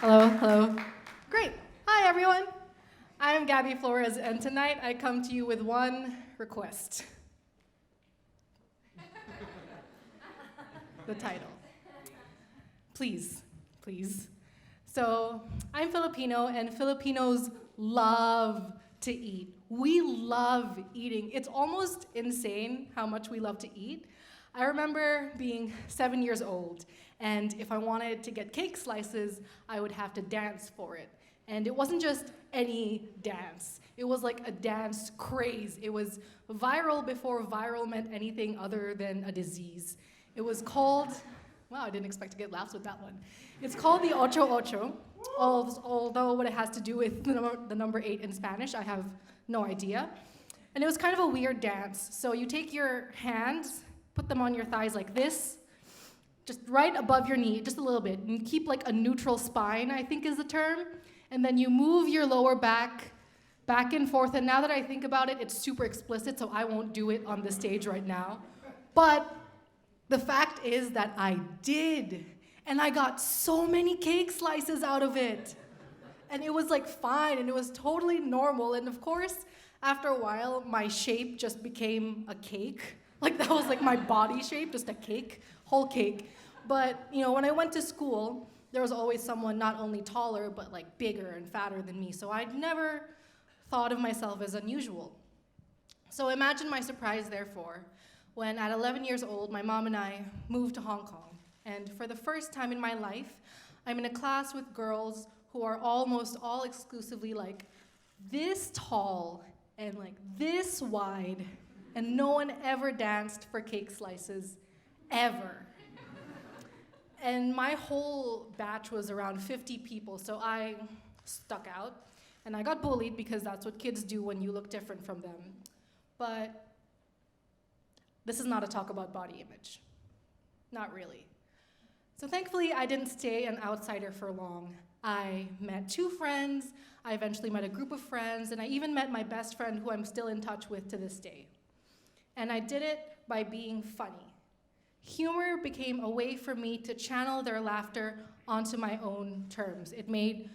Hello, hello. Great. Hi, everyone. I'm Gabby Flores, and tonight I come to you with one request. The title. Please, please. So, I'm Filipino, and Filipinos love to eat. We love eating. It's almost insane how much we love to eat. I remember being 7 years old, and if I wanted to get cake slices, I would have to dance for it. And it wasn't just any dance. It was like a dance craze. It was viral before viral meant anything other than a disease. It was called, wow, I didn't expect to get laughs with that one. It's called the Ocho Ocho, although what it has to do with the number 8 in Spanish, I have no idea. And it was kind of a weird dance. So you take your hands, put them on your thighs like this, just right above your knee, just a little bit, and keep like a neutral spine, I think is the term. And then you move your lower back and forth. And now that I think about it, it's super explicit, so I won't do it on the stage right now. But the fact is that I did. And I got so many cake slices out of it. And it was like fine, and it was totally normal. And of course, after a while, my shape just became a cake. Like that was like my body shape, just a cake, whole cake. But when I went to school, there was always someone not only taller, but like bigger and fatter than me. So I'd never thought of myself as unusual. So imagine my surprise, therefore, when at 11 years old, my mom and I moved to Hong Kong. And for the first time in my life, I'm in a class with girls who are almost all exclusively like this tall and like this wide, and no one ever danced for cake slices, ever. And my whole batch was around 50 people, so I stuck out. And I got bullied because that's what kids do when you look different from them. But this is not a talk about body image. Not really. So thankfully, I didn't stay an outsider for long. I met 2 friends, I eventually met a group of friends, and I even met my best friend who I'm still in touch with to this day. And I did it by being funny. Humor became a way for me to channel their laughter onto my own terms. It made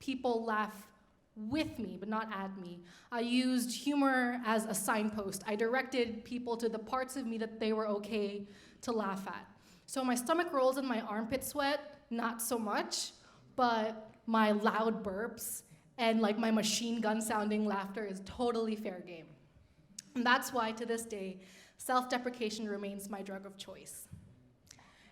people laugh with me, but not at me. I used humor as a signpost. I directed people to the parts of me that they were okay to laugh at. So my stomach rolls and my armpit sweat, not so much, but my loud burps and like my machine gun sounding laughter is totally fair game. And that's why to this day, self-deprecation remains my drug of choice.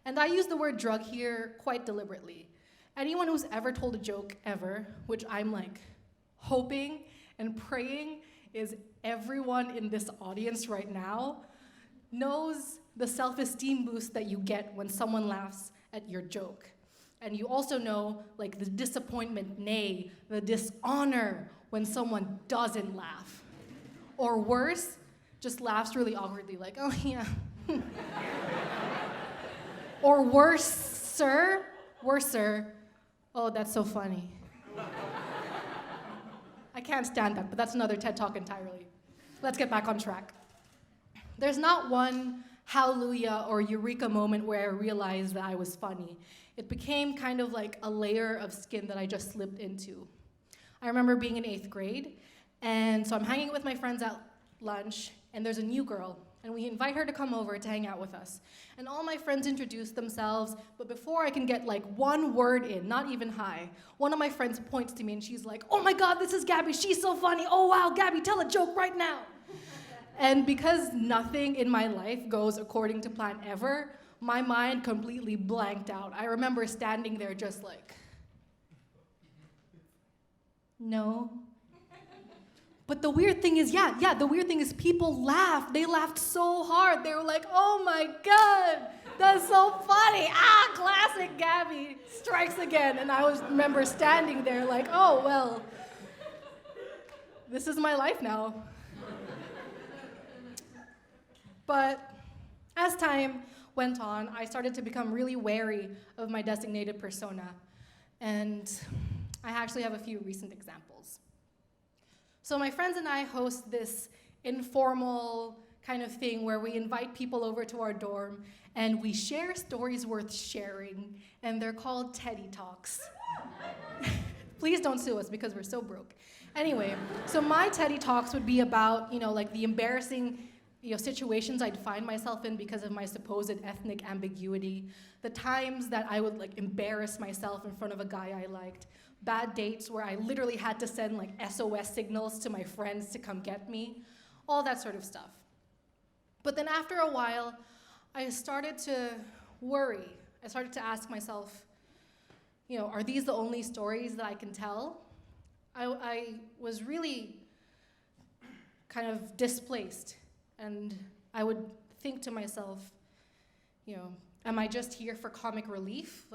And I use the word drug here quite deliberately. Anyone who's ever told a joke ever, which I'm like hoping and praying is everyone in this audience right now, knows the self-esteem boost that you get when someone laughs at your joke. And you also know like the disappointment, nay, the dishonor when someone doesn't laugh. Or worse, just laughs really awkwardly, like, oh yeah. Or worser, oh, that's so funny. I can't stand that, but that's another TED Talk entirely. Let's get back on track. There's not one hallelujah or eureka moment where I realized that I was funny. It became kind of like a layer of skin that I just slipped into. I remember being in 8th grade, and so I'm hanging with my friends at lunch, and there's a new girl, and we invite her to come over to hang out with us. And all my friends introduce themselves, but before I can get like one word in, not even hi, one of my friends points to me and she's like, oh my God, this is Gabby, she's so funny. Oh wow, Gabby, tell a joke right now. And because nothing in my life goes according to plan ever, my mind completely blanked out. I remember standing there just like, no. But the weird thing is, the weird thing is people laughed. They laughed so hard. They were like, oh my God, that's so funny. Ah, classic Gabby strikes again. And I remember standing there like, oh, well, this is my life now. But as time went on, I started to become really wary of my designated persona. And I actually have a few recent examples. So my friends and I host this informal kind of thing where we invite people over to our dorm and we share stories worth sharing, and they're called Teddy Talks. Please don't sue us because we're so broke. Anyway, so my Teddy Talks would be about, like the embarrassing, situations I'd find myself in because of my supposed ethnic ambiguity, the times that I would embarrass myself in front of a guy I liked, bad dates where I literally had to send SOS signals to my friends to come get me, all that sort of stuff. But then after a while, I started to worry. I started to ask myself, are these the only stories that I can tell? I was really kind of displaced, and I would think to myself, am I just here for comic relief?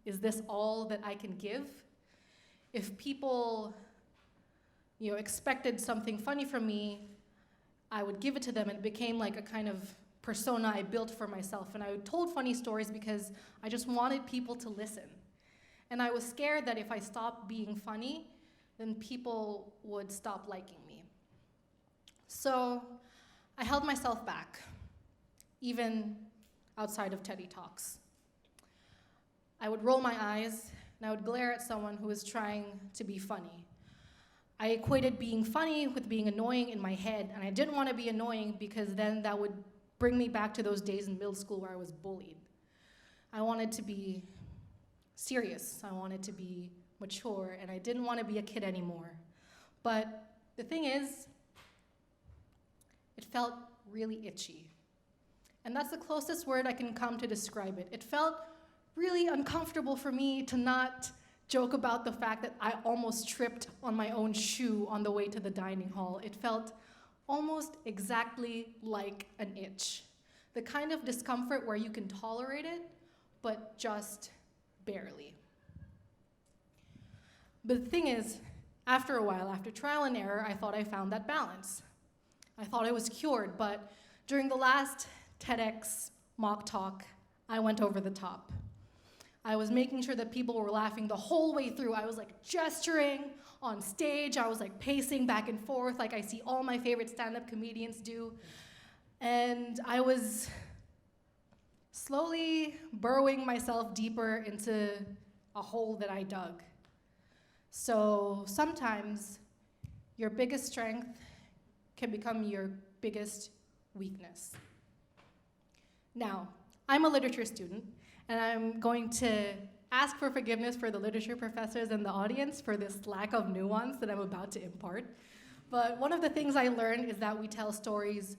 Is this all that I can give? If people, expected something funny from me, I would give it to them, and it became a kind of persona I built for myself. And I told funny stories because I just wanted people to listen. And I was scared that if I stopped being funny, then people would stop liking me. So I held myself back, even outside of Teddy Talks. I would roll my eyes, and I would glare at someone who was trying to be funny. I equated being funny with being annoying in my head, and I didn't want to be annoying because then that would bring me back to those days in middle school where I was bullied. I wanted to be serious, I wanted to be mature, and I didn't want to be a kid anymore. But the thing is, it felt really itchy. And that's the closest word I can come to describe it. It felt really uncomfortable for me to not joke about the fact that I almost tripped on my own shoe on the way to the dining hall. It felt almost exactly like an itch. The kind of discomfort where you can tolerate it, but just barely. But the thing is, after a while, after trial and error, I thought I found that balance. I thought I was cured, but during the last TEDx mock talk, I went over the top. I was making sure that people were laughing the whole way through. I was gesturing on stage. I was pacing back and forth like I see all my favorite stand-up comedians do. And I was slowly burrowing myself deeper into a hole that I dug. So sometimes your biggest strength can become your biggest weakness. Now, I'm a literature student, and I'm going to ask for forgiveness for the literature professors in the audience for this lack of nuance that I'm about to impart. But one of the things I learned is that we tell stories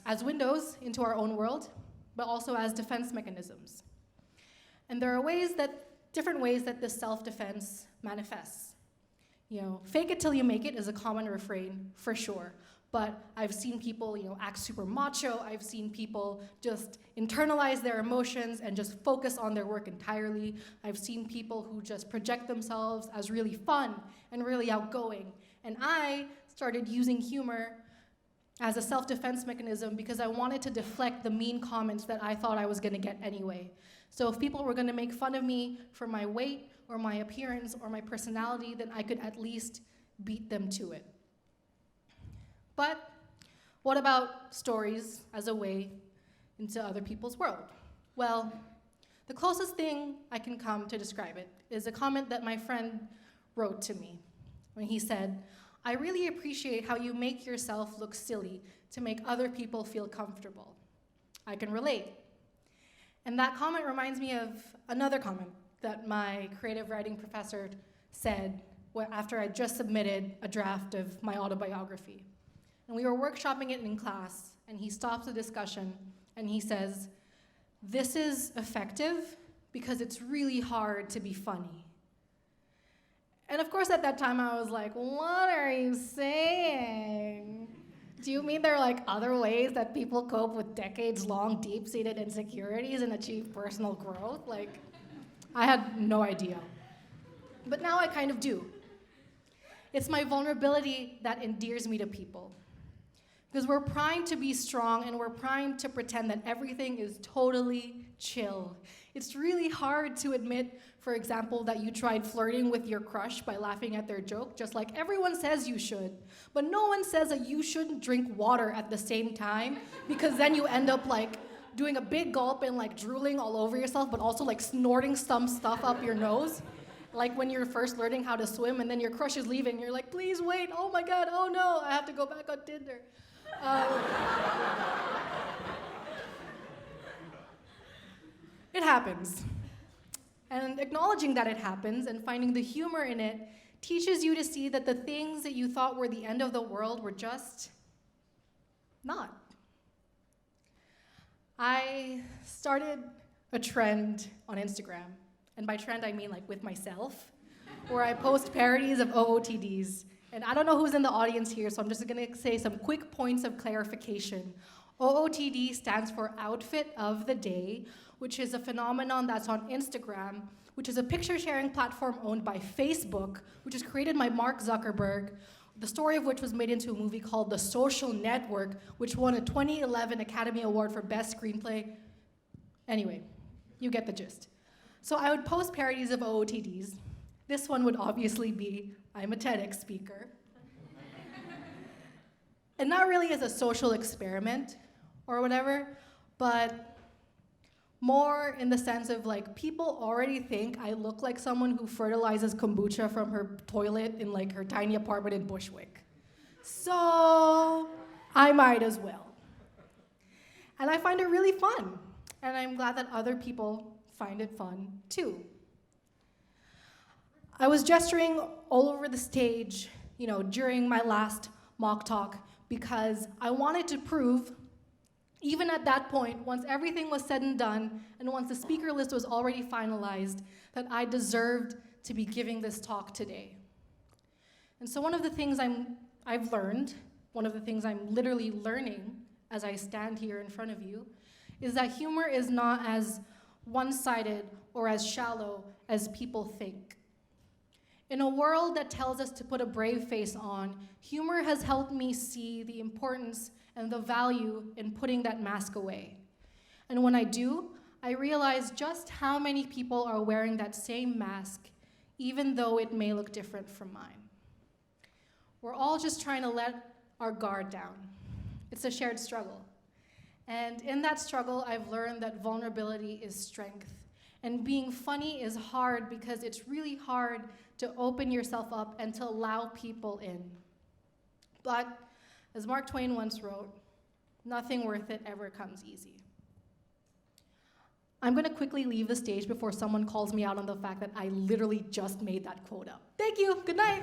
as windows into our own world, but also as defense mechanisms. And there are different ways that this self-defense manifests. Fake it till you make it is a common refrain, for sure. But I've seen people, act super macho. I've seen people just internalize their emotions and just focus on their work entirely. I've seen people who just project themselves as really fun and really outgoing. And I started using humor as a self-defense mechanism because I wanted to deflect the mean comments that I thought I was gonna get anyway. So if people were gonna make fun of me for my weight or my appearance or my personality, then I could at least beat them to it. But what about stories as a way into other people's world? Well, the closest thing I can come to describe it is a comment that my friend wrote to me when he said, "I really appreciate how you make yourself look silly to make other people feel comfortable. I can relate." And that comment reminds me of another comment that my creative writing professor said after I just submitted a draft of my autobiography. And we were workshopping it in class, and he stops the discussion, and he says, "This is effective because it's really hard to be funny." And of course, at that time, I was like, what are you saying? Do you mean there are other ways that people cope with decades-long deep-seated insecurities and achieve personal growth? I had no idea. But now I kind of do. It's my vulnerability that endears me to people. Because we're primed to be strong, and we're primed to pretend that everything is totally chill. It's really hard to admit, for example, that you tried flirting with your crush by laughing at their joke, just like everyone says you should. But no one says that you shouldn't drink water at the same time, because then you end up like doing a big gulp and like drooling all over yourself, but also like snorting some stuff up your nose. Like when you're first learning how to swim and then your crush is leaving, you're like, please wait, oh my God, oh no, I have to go back on Tinder. It happens. And acknowledging that it happens and finding the humor in it teaches you to see that the things that you thought were the end of the world were just not. I started a trend on Instagram, and by trend I mean like with myself, where I post parodies of OOTDs. And I don't know who's in the audience here, so I'm just gonna say some quick points of clarification. OOTD stands for Outfit of the Day, which is a phenomenon that's on Instagram, which is a picture-sharing platform owned by Facebook, which is created by Mark Zuckerberg, the story of which was made into a movie called The Social Network, which won a 2011 Academy Award for Best Screenplay. Anyway, you get the gist. So I would post parodies of OOTDs. This one would obviously be, I'm a TEDx speaker. And not really as a social experiment or whatever, but more in the sense of like, people already think I look like someone who fertilizes kombucha from her toilet in like her tiny apartment in Bushwick. So I might as well. And I find it really fun. And I'm glad that other people find it fun too. I was gesturing all over the stage, during my last mock talk because I wanted to prove, even at that point, once everything was said and done, and once the speaker list was already finalized, that I deserved to be giving this talk today. And so one of the things I've learned, one of the things I'm literally learning as I stand here in front of you, is that humor is not as one-sided or as shallow as people think. In a world that tells us to put a brave face on, humor has helped me see the importance and the value in putting that mask away. And when I do, I realize just how many people are wearing that same mask, even though it may look different from mine. We're all just trying to let our guard down. It's a shared struggle. And in that struggle, I've learned that vulnerability is strength. And being funny is hard because it's really hard to open yourself up and to allow people in. But as Mark Twain once wrote, nothing worth it ever comes easy. I'm gonna quickly leave the stage before someone calls me out on the fact that I literally just made that quote up. Thank you, good night.